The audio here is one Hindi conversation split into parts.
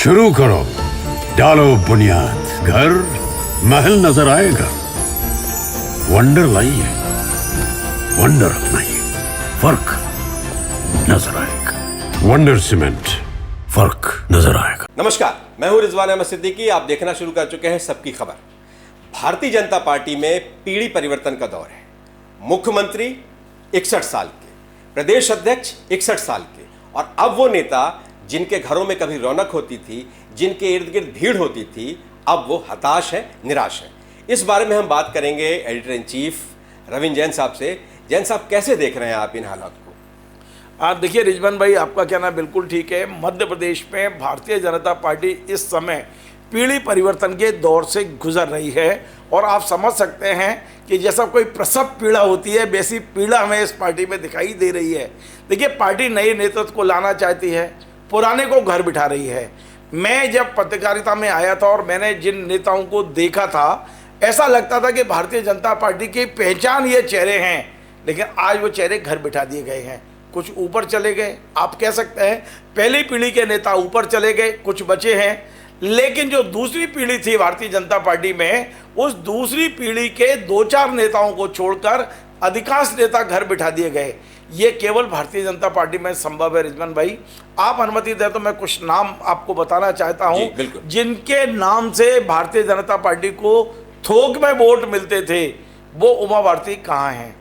शुरू करो, डालो बुनियाद, घर महल नजर आएगा। वंडर लाइए, वंडर अपनाइए, फर्क नजर आएगा। वंडर सीमेंट, फर्क नजर आएगा। नमस्कार, मैं हूं रिजवान अहमद सिद्दीकी। आप देखना शुरू कर चुके हैं सबकी खबर। भारतीय जनता पार्टी में पीढ़ी परिवर्तन का दौर है। मुख्यमंत्री 61 साल के, प्रदेश अध्यक्ष 61 साल के, और अब वो नेता जिनके घरों में कभी रौनक होती थी, जिनके इर्द गिर्द भीड़ होती थी, अब वो हताश है, निराश है। इस बारे में हम बात करेंगे editor in chief Ravindra Jain साहब से। जैन साहब, कैसे देख रहे हैं आप इन हालात को? आप देखिए रिजवान भाई, आपका कहना बिल्कुल ठीक है। मध्य प्रदेश में भारतीय जनता पार्टी इस समय पीढ़ी परिवर्तन के दौर से गुजर रही है, और आप समझ सकते हैं कि जैसा कोई प्रसव पीड़ा होती है, वैसी पीड़ा हमें इस पार्टी में दिखाई दे रही है। देखिए, पार्टी नए नेतृत्व को लाना चाहती है, पुराने को घर बिठा रही है। मैं जब पत्रकारिता में आया था और मैंने जिन नेताओं को देखा था, ऐसा लगता था कि भारतीय जनता पार्टी की पहचान ये चेहरे हैं, लेकिन आज वो चेहरे घर बिठा दिए गए हैं। कुछ ऊपर चले गए, आप कह सकते हैं पहली पीढ़ी के नेता ऊपर चले गए, कुछ बचे हैं, लेकिन जो दूसरी पीढ़ी थी भारतीय जनता पार्टी में, उस दूसरी पीढ़ी के 2-4 नेताओं को छोड़कर अधिकांश नेता घर बिठा दिए गए। ये केवल भारतीय जनता पार्टी में संभव है। रिजवान भाई, आप अनुमति दें तो मैं कुछ नाम आपको बताना चाहता हूं, जिनके नाम से भारतीय जनता पार्टी को थोक में वोट मिलते थे। वो उमा भारती कहाँ हैं?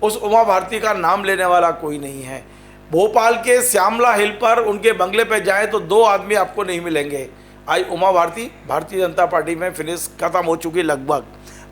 उस उमा भारती का नाम लेने वाला कोई नहीं है। भोपाल के श्यामला हिल पर उनके बंगले पे जाए तो 2 आदमी आपको नहीं मिलेंगे। आज उमा भारती भारतीय जनता पार्टी में फिनिश खत्म हो चुकी लगभग।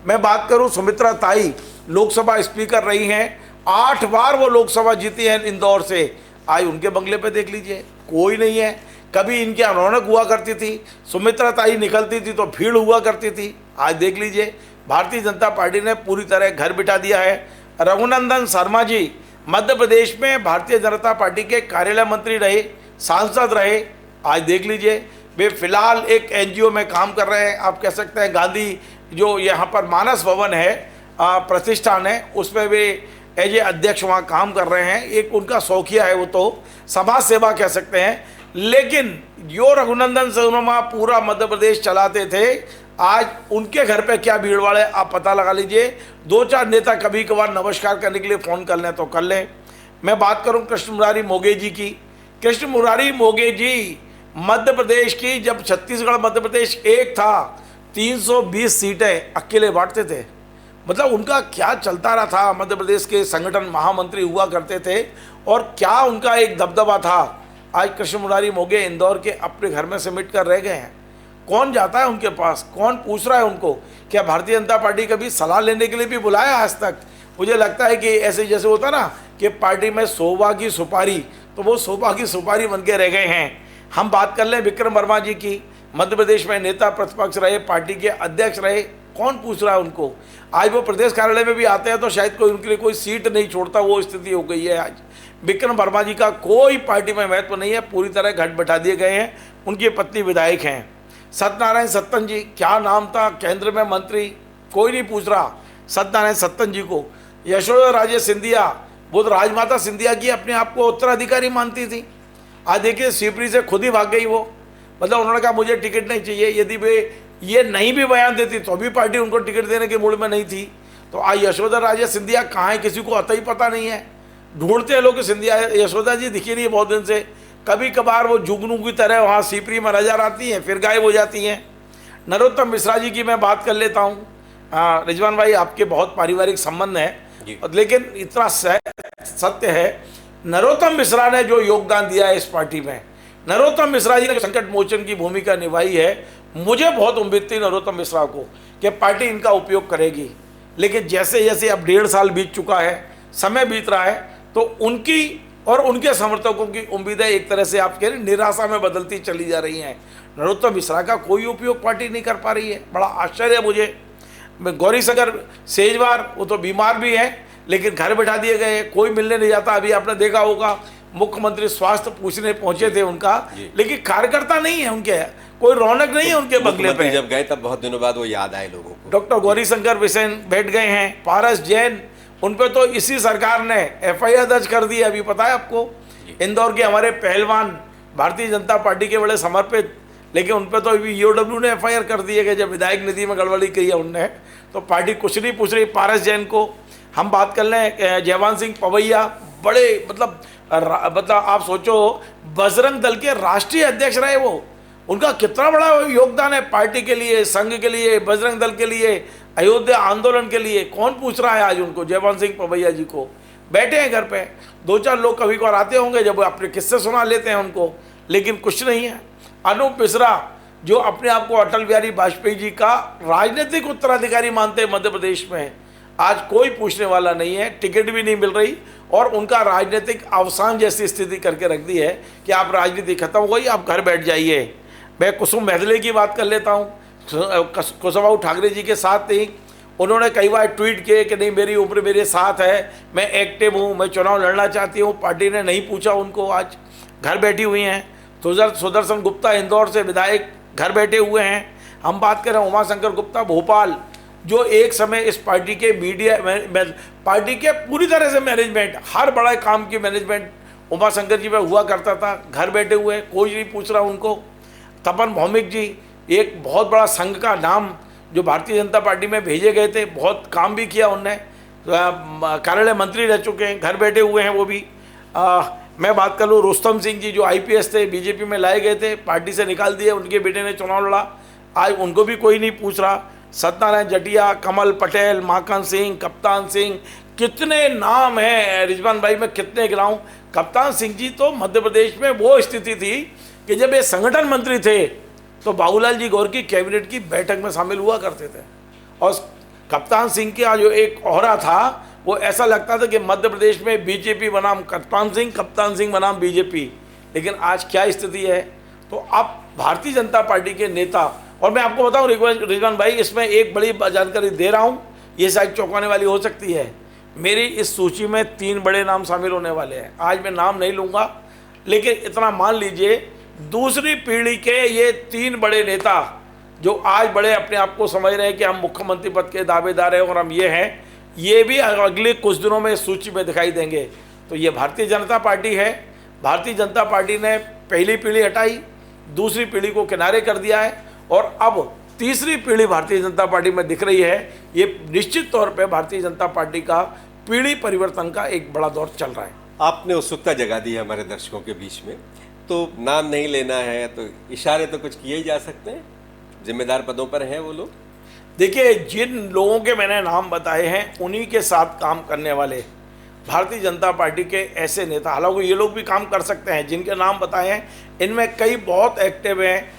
मैं बात करूं, सुमित्रा ताई लोकसभा स्पीकर रही हैं, 8 बार वो लोकसभा जीती हैं इंदौर से। आज उनके बंगले पे देख लीजिए, कोई नहीं है। कभी इनकी रौनक हुआ करती थी, सुमित्रा ताई निकलती थी तो भीड़ हुआ करती थी। आज देख लीजिए, भारतीय जनता पार्टी ने पूरी तरह घर बिठा दिया है। रघुनंदन शर्मा जी मध्य प्रदेश में भारतीय जनता पार्टी के कार्यालय मंत्री रहे, सांसद रहे। आज देख लीजिए, वे फिलहाल एक NGO में काम कर रहे हैं। आप कह सकते हैं गांधी जो यहाँ पर मानस भवन है, प्रतिष्ठान है, उसमें वे एज ए अध्यक्ष वहाँ काम कर रहे हैं। एक उनका शौकिया है, वो तो समाज सेवा कह सकते हैं। लेकिन जो रघुनंदन शर्मा पूरा मध्य प्रदेश चलाते थे, आज उनके घर पे क्या भीड़ वाले आप पता लगा लीजिए। 2-4 नेता कभी कभार नमस्कार करने के लिए फ़ोन कर लें तो कर लें। मैं बात करूं कृष्ण मुरारी मोघे जी की। कृष्ण मुरारी मोघे जी मध्य प्रदेश की, जब छत्तीसगढ़ मध्य प्रदेश एक था, 320 सीटें अकेले बांटते थे। मतलब उनका क्या चलता रहा था, मध्य प्रदेश के संगठन महामंत्री हुआ करते थे, और क्या उनका एक दबदबा था। आज कृष्ण मुरारी मोघे इंदौर के अपने घर में सिमट कर रह गए हैं। कौन जाता है उनके पास, कौन पूछ रहा है उनको? क्या भारतीय जनता पार्टी कभी सलाह लेने के लिए भी बुलाया आज तक? मुझे लगता है कि ऐसे जैसे होता ना कि पार्टी में शोभा की सुपारी, तो वो शोभा की सुपारी बन के रह गए हैं। हम बात कर लें विक्रम वर्मा जी की, मध्य प्रदेश में नेता प्रतिपक्ष रहे, पार्टी के अध्यक्ष रहे, कौन पूछ रहा है उनको? आज वो प्रदेश कार्यालय में भी आते हैं तो शायद कोई उनके लिए कोई सीट नहीं छोड़ता, वो स्थिति हो गई है। आज विक्रम वर्मा जी का कोई पार्टी में महत्व नहीं है, पूरी तरह घट बैठा दिए गए हैं। उनकी पत्नी विधायक हैं। सत्यनारायण सत्तन जी, क्या नाम था, केंद्र में मंत्री, कोई नहीं पूछ रहा सत्यनारायण सत्तन जी को। यशोदा राजे सिंधिया, वो तो राजमाता सिंधिया की अपने आप को उत्तराधिकारी मानती थी। आज देखिए, शिवपुरी से खुद ही भाग गई वो। मतलब उन्होंने कहा मुझे टिकट नहीं चाहिए। यदि वे ये नहीं भी बयान देती तो भी पार्टी उनको टिकट देने के मूड में नहीं थी। तो आज यशोदा राजे सिंधिया कहाँ है, किसी को अता ही पता नहीं है। ढूंढते हैं लोग सिंधिया, यशोदा जी दिखी नहीं बहुत दिन से। कभी कभार वो जुगनू की तरह वहाँ सीपरी में नजर आती हैं, फिर गायब हो जाती हैं। नरोत्तम मिश्रा जी की मैं बात कर लेता हूँ। रिजवान भाई, आपके बहुत पारिवारिक संबंध हैं, लेकिन इतना सत्य है, नरोत्तम मिश्रा ने जो योगदान दिया है इस पार्टी में, नरोत्तम मिश्रा जी ने संकट मोचन की भूमिका निभाई है। मुझे बहुत उम्मीद थी नरोत्तम मिश्रा को कि पार्टी इनका उपयोग करेगी, लेकिन जैसे जैसे अब 1.5 साल बीत चुका है, समय बीत रहा है, तो उनकी और उनके समर्थकों की उम्मीदें एक तरह से आप कह रहे निराशा में बदलती चली जा रही हैं। नरोत्तम मिश्रा का कोई उपयोग पार्टी नहीं कर पा रही है, बड़ा आश्चर्य है मुझे। गौरीशंकर सेजवार, वो तो बीमार भी हैं, लेकिन घर बैठा दिए गए, कोई मिलने नहीं जाता। अभी आपने देखा होगा, मुख्यमंत्री स्वास्थ्य पूछने पहुंचे थे उनका, लेकिन कार्यकर्ता नहीं है उनके, कोई रौनक नहीं है उनके बंगले पे। जब गए तब बहुत दिनों बाद वो याद आए लोगों को। डॉक्टर गौरीशंकर बिसेन बैठ गए हैं, पारस जैन, उन पे तो इसी सरकार ने FIR दर्ज कर दी है। अभी पता है आपको, इंदौर के हमारे पहलवान, भारतीय जनता पार्टी के बड़े समर्पित, लेकिन उन पर तो अभी ईओडब्ल्यू ने एफआईआर कर दी है कि जब विधायक निधि में गड़बड़ी की है उनने, तो पार्टी कुछ नहीं पूछ रही। पारस जैन को हम बात कर लें, जयवंत सिंह पवैया बड़े मतलब आप सोचो बजरंग दल के राष्ट्रीय अध्यक्ष रहे वो, उनका कितना बड़ा योगदान है पार्टी के लिए, संघ के लिए, बजरंग दल के लिए, अयोध्या आंदोलन के लिए। कौन पूछ रहा है आज उनको, जयवंत सिंह पवैया जी को? बैठे हैं घर पे, 2-4 लोग कभी कभार आते होंगे जब अपने किस्से सुना लेते हैं उनको, लेकिन कुछ नहीं है। अनूप मिश्रा जो अपने आप को अटल बिहारी वाजपेयी जी का राजनीतिक उत्तराधिकारी मानते हैं मध्य प्रदेश में, आज कोई पूछने वाला नहीं है, टिकट भी नहीं मिल रही और उनका राजनीतिक अवसान जैसी स्थिति करके रख दी है कि आप राजनीति खत्म हो गई, आप घर बैठ जाइए। मैं कुसुम महदले की बात कर लेता हूँ, कुशवाहा ठाकरे जी के साथ थी, उन्होंने कई बार ट्वीट किए कि नहीं मेरी उम्र मेरे साथ है, मैं एक्टिव हूँ, मैं चुनाव लड़ना चाहती हूँ। पार्टी ने नहीं पूछा उनको, आज घर बैठी हुई हैं। सुदर्शन गुप्ता इंदौर से विधायक घर बैठे हुए हैं। हम बात करें उमाशंकर गुप्ता भोपाल, जो एक समय इस पार्टी के पार्टी के पूरी तरह से मैनेजमेंट, हर बड़ा काम की मैनेजमेंट उमाशंकर जी में हुआ करता था, घर बैठे हुए, कोई नहीं पूछ रहा उनको। तपन भौमिक जी, एक बहुत बड़ा संघ का नाम जो भारतीय जनता पार्टी में भेजे गए थे, बहुत काम भी किया उनने, कार्यालय मंत्री रह चुके हैं, घर बैठे हुए हैं वो भी। मैं बात कर लूँ रुस्तम सिंह जी जो आईपीएस थे, बीजेपी में लाए गए थे, पार्टी से निकाल दिए, उनके बेटे ने चुनाव लड़ा, आज उनको भी कोई नहीं पूछ रहा। सत्यनारायण जटिया, कमल पटेल, माखन सिंह, कप्तान सिंह, कितने नाम हैं रिजवान भाई, मैं कितने गिनाऊं। कप्तान सिंह जी तो मध्य प्रदेश में वो स्थिति थी कि जब ये संगठन मंत्री थे तो बाबूलाल जी गौर की कैबिनेट की बैठक में शामिल हुआ करते थे, और कप्तान सिंह का जो एक औहरा था वो ऐसा लगता था कि मध्य प्रदेश में बीजेपी बनाम कप्तान सिंह बनाम बीजेपी। लेकिन आज क्या स्थिति है, तो अब भारतीय जनता पार्टी के नेता, और मैं आपको बताऊं रिजवान भाई, इसमें एक बड़ी जानकारी दे रहा हूं, ये शायद चौंकाने वाली हो सकती है। मेरी इस सूची में 3 बड़े नाम शामिल होने वाले हैं, आज मैं नाम नहीं लूँगा, लेकिन इतना मान लीजिए दूसरी पीढ़ी के ये 3 बड़े नेता जो आज बड़े अपने आप को समझ रहे हैं कि हम मुख्यमंत्री पद के दावेदार हैं और हम ये हैं, ये भी अगले कुछ दिनों में इस सूची में दिखाई देंगे। तो ये भारतीय जनता पार्टी है। भारतीय जनता पार्टी ने पहली पीढ़ी हटाई, दूसरी पीढ़ी को किनारे कर दिया है, और अब तीसरी पीढ़ी भारतीय जनता पार्टी में दिख रही है। ये निश्चित तौर पे भारतीय जनता पार्टी का पीढ़ी परिवर्तन का एक बड़ा दौर चल रहा है। आपने उत्सुकता जगा दी है हमारे दर्शकों के बीच में, तो नाम नहीं लेना है तो इशारे तो कुछ किए ही जा सकते हैं, जिम्मेदार पदों पर हैं वो लोग। देखिए, जिन लोगों के मैंने नाम बताए हैं उन्हीं के साथ काम करने वाले भारतीय जनता पार्टी के ऐसे नेता, हालांकि ये लोग भी काम कर सकते हैं, जिनके नाम बताए हैं इनमें कई बहुत एक्टिव हैं,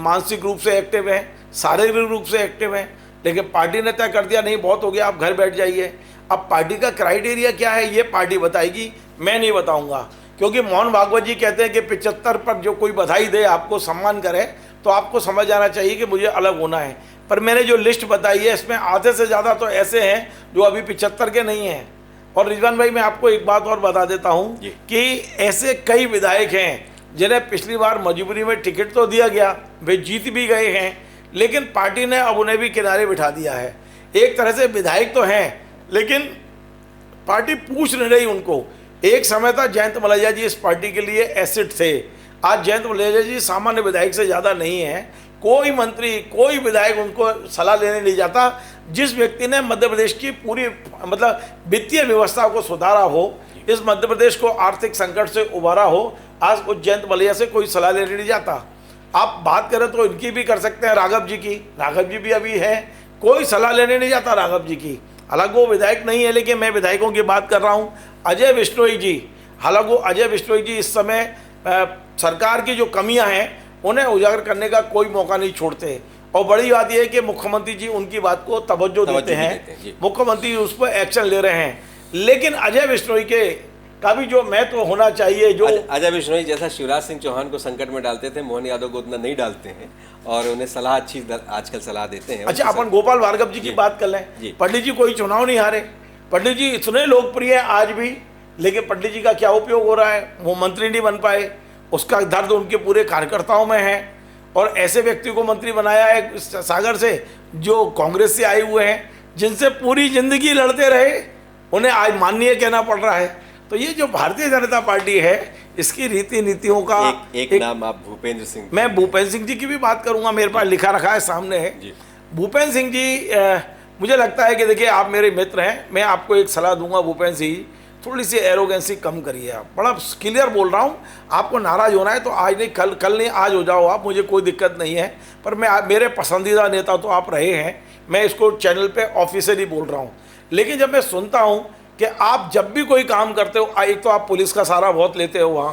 मानसिक रूप से एक्टिव हैं, शारीरिक रूप से एक्टिव हैं, लेकिन पार्टी ने तय कर दिया नहीं बहुत हो गया, आप घर बैठ जाइए। अब पार्टी का क्राइटेरिया क्या है ये पार्टी बताएगी, मैं नहीं बताऊंगा, क्योंकि मोहन भागवत जी कहते हैं कि 75 पर जो कोई बधाई दे, आपको सम्मान करे, तो आपको समझ आना चाहिए कि मुझे अलग होना है। पर मैंने जो लिस्ट बताई है इसमें आधे से ज़्यादा तो ऐसे हैं जो अभी 75 के नहीं हैं। और रिजवान भाई, मैं आपको एक बात और बता देता हूं कि ऐसे कई विधायक हैं जिन्हें पिछली बार मजबूरी में टिकट तो दिया गया, वे जीत भी गए हैं, लेकिन पार्टी ने अब उन्हें भी किनारे बिठा दिया है। एक तरह से विधायक तो हैं लेकिन पार्टी पूछ नहीं रही उनको। एक समय था जयंत मलैया जी इस पार्टी के लिए एसिड थे, आज जयंत मलैया जी सामान्य विधायक से ज़्यादा नहीं है। कोई मंत्री, कोई विधायक उनको सलाह लेने नहीं जाता। जिस व्यक्ति ने मध्य प्रदेश की पूरी मतलब वित्तीय व्यवस्था को सुधारा हो, इस मध्य प्रदेश को आर्थिक संकट से उबारा हो, आज उस जयंत मलैया से कोई सलाह लेने नहीं जाता। आप बात करें तो इनकी भी कर सकते हैं, राघव जी की, राघव जी भी अभी है, कोई सलाह लेने नहीं जाता राघव जी की। हालांकि वो विधायक नहीं है, लेकिन मैं विधायकों की बात कर रहा हूँ। अजय बिश्नोई जी, हालांकि अजय बिश्नोई जी इस समय सरकार की जो कमियां हैं उन्हें उजागर करने का कोई मौका नहीं छोड़ते, और बड़ी बात यह है कि मुख्यमंत्री जी उनकी बात को तवज्जो देते हैं, मुख्यमंत्री उस पर एक्शन ले रहे हैं। लेकिन अजय बिश्नोई के का भी जो महत्व होना चाहिए, जो अजय बिश्नोई जैसा शिवराज सिंह चौहान को संकट में डालते थे, मोहन यादव को उतना नहीं डालते हैं और उन्हें सलाह अच्छी आजकल सलाह देते हैं। अच्छा, अपन गोपाल भार्गव जी की बात कर लें। पंडित जी कोई चुनाव नहीं हारे, पंडित जी इतने लोकप्रिय हैं आज भी, लेकिन पंडित जी का क्या उपयोग हो रहा है, वो मंत्री नहीं बन पाए, उसका दर्द उनके पूरे कार्यकर्ताओं में है। और ऐसे व्यक्ति को मंत्री बनाया है सागर से जो कांग्रेस से आए हुए हैं, जिनसे पूरी जिंदगी लड़ते रहे, उन्हें आज माननीय कहना पड़ रहा है। तो ये जो भारतीय जनता पार्टी है, इसकी रीति नीतियों का एक नाम आप भूपेंद्र सिंह, मैं भूपेंद्र सिंह जी की भी बात करूंगा, मेरे पास लिखा रखा है सामने है जी। भूपेंद्र सिंह जी, मुझे लगता है कि देखिए आप मेरे मित्र हैं, मैं आपको एक सलाह दूंगा भूपेंद्र सिंह जी, थोड़ी सी एरोगेंसी कम करिए। आप बड़ा क्लियर बोल रहा हूँ, आपको नाराज होना है तो आज नहीं, कल नहीं, आज हो जाओ आप, मुझे कोई दिक्कत नहीं है। पर मेरे पसंदीदा नेता तो आप रहे हैं, मैं इसको चैनल पे ऑफिशियली बोल रहा हूँ। लेकिन जब मैं सुनता हूँ कि आप जब भी कोई काम करते हो, एक तो आप पुलिस का सहारा बहुत लेते हो, वहाँ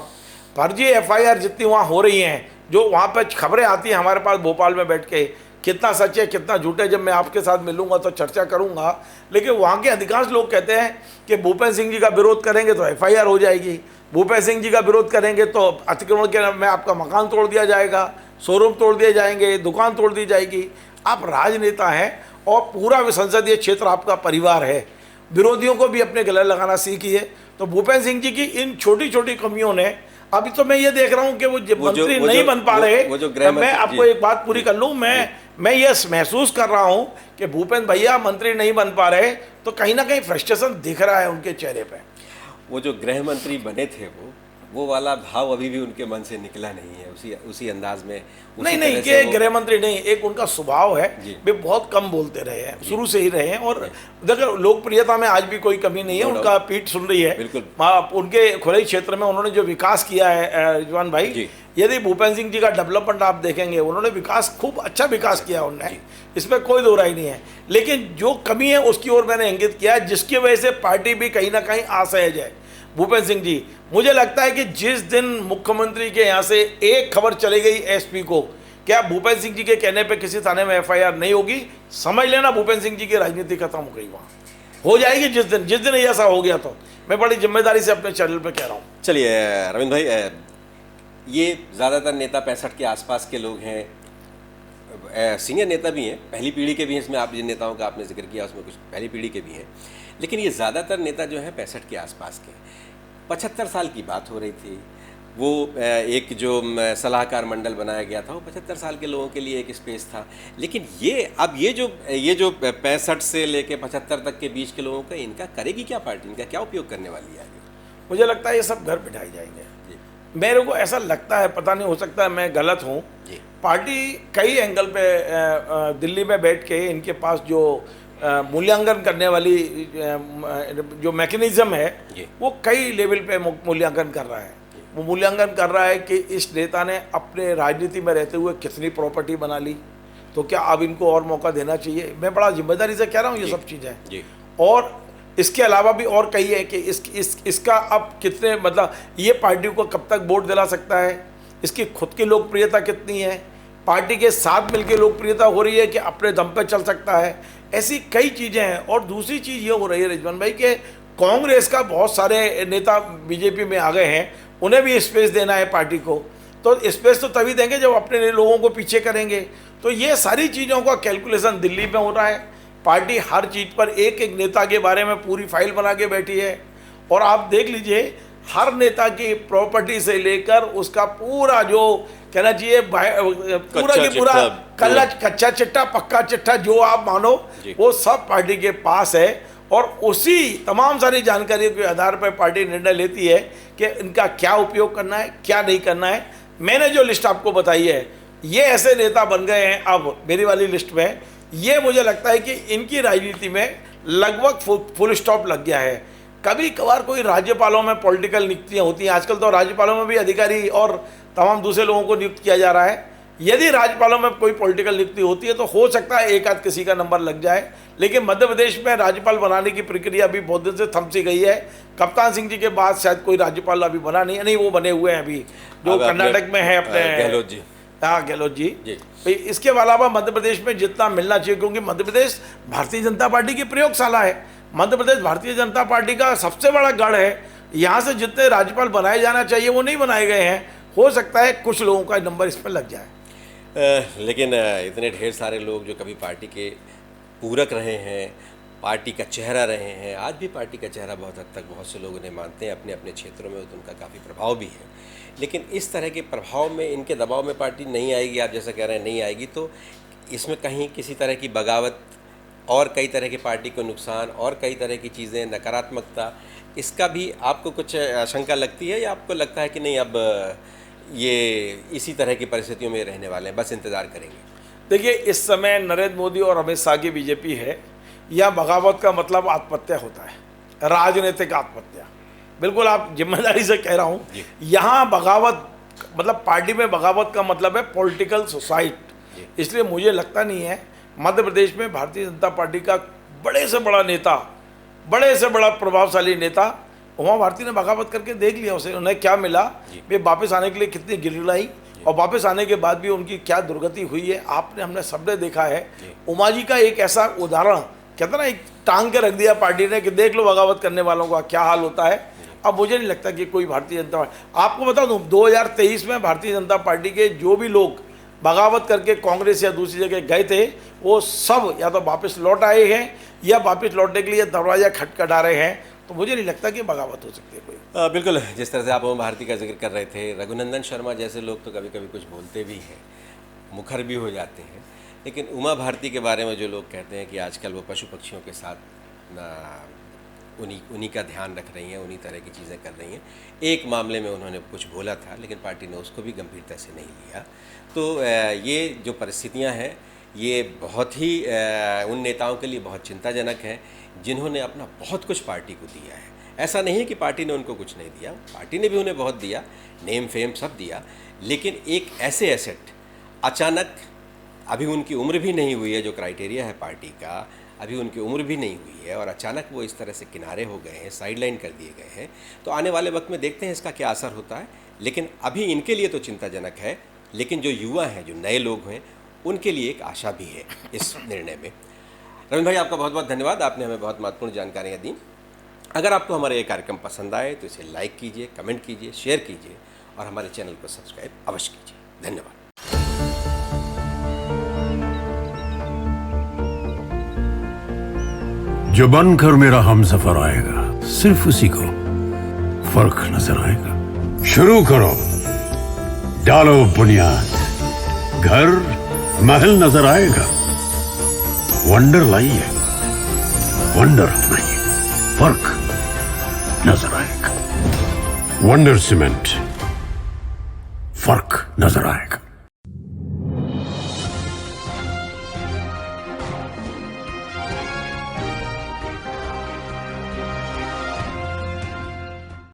फर्जी FIR जितनी वहाँ हो रही हैं, जो वहाँ पर खबरें आती हैं हमारे पास भोपाल में बैठ के, कितना सच है कितना झूठ है, जब मैं आपके साथ मिलूंगा तो चर्चा करूंगा। लेकिन वहाँ के अधिकांश लोग कहते हैं कि भूपेंद्र सिंह जी का विरोध करेंगे तो FIR हो जाएगी, भूपेंद्र सिंह जी का विरोध करेंगे तो अतिक्रमण के में आपका मकान तोड़ दिया जाएगा, शोरूम तोड़ दिए जाएंगे, दुकान तोड़ दी जाएगी। आप राजनेता हैं और पूरा संसदीय क्षेत्र आपका परिवार है, विरोधियों को भी अपने गले लगाना सीखिए। तो भूपेंद्र सिंह जी की इन छोटी छोटी कमियों ने, अभी तो मैं ये देख रहा हूँ कि वो मंत्री नहीं बन पा रहे। मैं आपको एक बात पूरी कर लूँ, मैं ये महसूस कर रहा हूँ कि भूपेंद्र भैया मंत्री नहीं बन पा रहे, तो कहीं ना कहीं फ्रस्ट्रेशन दिख रहा है उनके चेहरे पे। वो जो गृह मंत्री बने थे वो वाला भाव अभी भी उनके मन से निकला नहीं है, उसी अंदाज में। नहीं कि गृह मंत्री नहीं, एक उनका स्वभाव है, वे बहुत कम बोलते रहे हैं, शुरू से ही रहे हैं। और देखो लोकप्रियता में आज भी कोई कमी नहीं है, उनका पीठ सुन रही है। उनके खुले क्षेत्र में उन्होंने जो विकास किया है रिजवान भाई, यदि भूपेंद्र सिंह जी का डेवलपमेंट आप देखेंगे, उन्होंने विकास खूब अच्छा विकास किया उन्होंने, इसमें कोई दो राय नहीं है। लेकिन जो कमी है उसकी ओर मैंने इंगित किया है, जिसकी वजह से पार्टी भी कहीं ना कहीं असहज है। भूपेंद्र सिंह जी, मुझे लगता है कि जिस दिन मुख्यमंत्री के यहाँ से एक खबर चली गई SP को, क्या भूपेंद्र सिंह जी के कहने पे किसी थाने में FIR नहीं होगी, समझ लेना भूपेंद्र सिंह जी की राजनीति खत्म हो गई, वहाँ हो जाएगी जिस दिन ऐसा हो गया। तो मैं बड़ी जिम्मेदारी से अपने चैनल पे कह रहा हूँ। चलिए रविंद्र भाई, ये ज़्यादातर नेता 65 के आसपास के लोग हैं, सीनियर नेता भी हैं, पहली पीढ़ी के भी हैं, इसमें आप जिन नेताओं का आपने जिक्र किया उसमें कुछ पहली पीढ़ी के भी हैं, लेकिन ये ज़्यादातर नेता जो हैं 65 के आसपास के। 75 साल की बात हो रही थी, वो एक जो सलाहकार मंडल बनाया गया था वो 75 साल के लोगों के लिए एक स्पेस था। लेकिन अब ये जो 65 से लेके 75 तक के बीच के लोगों का, इनका करेगी क्या पार्टी, इनका क्या उपयोग करने वाली है आगे? मुझे लगता है ये सब घर बिठाए जाएंगे। मेरे को ऐसा लगता है, पता नहीं हो सकता है मैं गलत हूँ, पार्टी कई एंगल पे दिल्ली में बैठ के इनके पास जो मूल्यांकन करने वाली जो मैकेनिज्म है वो कई लेवल पे मूल्यांकन कर रहा है। वो मूल्यांकन कर रहा है कि इस नेता ने अपने राजनीति में रहते हुए कितनी प्रॉपर्टी बना ली, तो क्या अब इनको और मौका देना चाहिए। मैं बड़ा जिम्मेदारी से कह रहा हूँ ये सब चीज़ें। और इसके अलावा भी और कई है कि इसका अब कितने, मतलब ये पार्टी को कब तक वोट दिला सकता है, इसकी खुद की लोकप्रियता कितनी है, पार्टी के साथ मिलकर लोकप्रियता हो रही है कि अपने दम पे चल सकता है, ऐसी कई चीज़ें हैं। और दूसरी चीज़ ये हो रही है रिजवान भाई कि कांग्रेस का बहुत सारे नेता बीजेपी में आ गए हैं, उन्हें भी स्पेस देना है पार्टी को, तो स्पेस तो तभी देंगे जब अपने लोगों को पीछे करेंगे। तो ये सारी चीज़ों का कैलकुलेशन दिल्ली में हो रहा है। पार्टी हर चीज़ पर एक एक नेता के बारे में पूरी फाइल बना के बैठी है। और आप देख लीजिए हर नेता की प्रॉपर्टी से लेकर उसका पूरा जो कहना चाहिए पूरा की पूरा कच्चा चिट्ठा पक्का चिट्ठा जो आप मानो वो सब पार्टी के पास है। और उसी तमाम सारी जानकारियों के आधार पर पार्टी निर्णय लेती है कि इनका क्या उपयोग करना है क्या नहीं करना है। मैंने जो लिस्ट आपको बताई है ये ऐसे नेता बन गए हैं अब मेरी वाली लिस्ट में, ये मुझे लगता है कि इनकी राजनीति में लगभग फुल स्टॉप लग गया है। कभी कभार कोई राज्यपालों में पॉलिटिकल नियुक्तियाँ होती हैं, आजकल तो राज्यपालों में भी अधिकारी और तमाम दूसरे लोगों को नियुक्त किया जा रहा है। यदि राज्यपालों में कोई पॉलिटिकल नियुक्ति होती है तो हो सकता है एक आध किसी का नंबर लग जाए, लेकिन मध्य प्रदेश में राज्यपाल बनाने की प्रक्रिया अभी बहुत दिन से थम सी गई है। कप्तान सिंह जी के बाद शायद कोई राज्यपाल अभी बना नहीं, वो बने हुए हैं अभी जो कर्नाटक में है अपने गहलोत जी। हाँ गहलोत जी। इसके अलावा मध्य प्रदेश में जितना मिलना चाहिए, क्योंकि मध्य प्रदेश भारतीय जनता पार्टी की प्रयोगशाला है, मध्य प्रदेश भारतीय जनता पार्टी का सबसे बड़ा गढ़ है। यहाँ से जितने राज्यपाल बनाए जाना चाहिए वो नहीं बनाए गए हैं। हो सकता है कुछ लोगों का नंबर इस पर लग जाए। लेकिन इतने ढेर सारे लोग जो कभी पार्टी के पूरक रहे हैं, पार्टी का चेहरा रहे हैं, आज भी पार्टी का चेहरा बहुत हद तक बहुत से लोग उन्हें मानते हैं अपने अपने क्षेत्रों में, तो उनका काफ़ी प्रभाव भी है। लेकिन इस तरह के प्रभाव में, इनके दबाव में पार्टी नहीं आएगी, आप जैसा कह रहे हैं नहीं आएगी, तो इसमें कहीं किसी तरह की बगावत और कई तरह की पार्टी को नुकसान और कई तरह की चीज़ें, नकारात्मकता, इसका भी आपको कुछ आशंका लगती है या आपको लगता है कि नहीं अब ये इसी तरह की परिस्थितियों में रहने वाले हैं, बस इंतज़ार करेंगे? देखिए, इस समय नरेंद्र मोदी और अमित शाह की बीजेपी है, या बगावत का मतलब आत्महत्या होता है, राजनीतिक आत्महत्या। बिल्कुल आप जिम्मेदारी से कह रहा हूँ, यहाँ बगावत मतलब पार्टी में बगावत का मतलब है पॉलिटिकल सुसाइड। इसलिए मुझे लगता नहीं है मध्य प्रदेश में भारतीय जनता पार्टी का बड़े से बड़ा नेता, बड़े से बड़ा प्रभावशाली नेता उमा भारती ने बगावत करके देख लिया, उसे उन्हें क्या मिला, वे वापस आने के लिए कितनी गिड़गिड़ाई और वापस आने के बाद भी उनकी क्या दुर्गति हुई है आपने हमने सबने देखा है। उमा जी का एक ऐसा उदाहरण, कहते ना, एक टांग के रख दिया पार्टी ने कि देख लो बगावत करने वालों का क्या हाल होता है। अब मुझे नहीं लगता कि कोई भारतीय जनता पार्टी, आपको बता दूं 2023 में भारतीय जनता पार्टी के जो भी लोग बगावत करके कांग्रेस या दूसरी जगह गए थे, वो सब या तो वापस लौट आए हैं या वापस लौटने के लिए दरवाजा खटखटा रहे हैं। तो मुझे नहीं लगता कि बगावत हो सकती है कोई। बिल्कुल, जिस तरह से आप उमा भारती का जिक्र कर रहे थे, रघुनंदन शर्मा जैसे लोग तो कभी कभी कुछ बोलते भी हैं, मुखर भी हो जाते हैं, लेकिन उमा भारती के बारे में जो लोग कहते हैं कि आजकल वो पशु पक्षियों के साथ उन्हीं का ध्यान रख रही हैं, उन्हीं तरह की चीज़ें कर रही हैं। एक मामले में उन्होंने कुछ बोला था, लेकिन पार्टी ने उसको भी गंभीरता से नहीं लिया। तो ये जो परिस्थितियां हैं, ये बहुत ही उन नेताओं के लिए बहुत चिंताजनक है जिन्होंने अपना बहुत कुछ पार्टी को दिया है। ऐसा नहीं है कि पार्टी ने उनको कुछ नहीं दिया, पार्टी ने भी उन्हें बहुत दिया, नेम फेम सब दिया, लेकिन एक ऐसे एसेट अचानक, अभी उनकी उम्र भी नहीं हुई है, जो क्राइटेरिया है पार्टी का, अभी उनकी उम्र भी नहीं हुई है और अचानक वो इस तरह से किनारे हो गए हैं, साइडलाइन कर दिए गए हैं। तो आने वाले वक्त में देखते हैं इसका क्या असर होता है, लेकिन अभी इनके लिए तो चिंताजनक है, लेकिन जो युवा हैं, जो नए लोग हैं, उनके लिए एक आशा भी है इस निर्णय में। रविंद्र भाई, आपका बहुत बहुत धन्यवाद, आपने हमें बहुत महत्वपूर्ण जानकारियाँ दी। अगर आपको हमारा ये कार्यक्रम पसंद आए तो इसे लाइक कीजिए, कमेंट कीजिए, शेयर कीजिए और हमारे चैनल को सब्सक्राइब अवश्य कीजिए। धन्यवाद। जो बनकर मेरा हमसफर आएगा, सिर्फ उसी को फर्क नजर आएगा। शुरू करो, डालो बुनियाद, घर महल नजर आएगा। वंडर लाइए, वंडर अपनाइए, फर्क नजर आएगा। वंडर सीमेंट, फर्क नजर आएगा।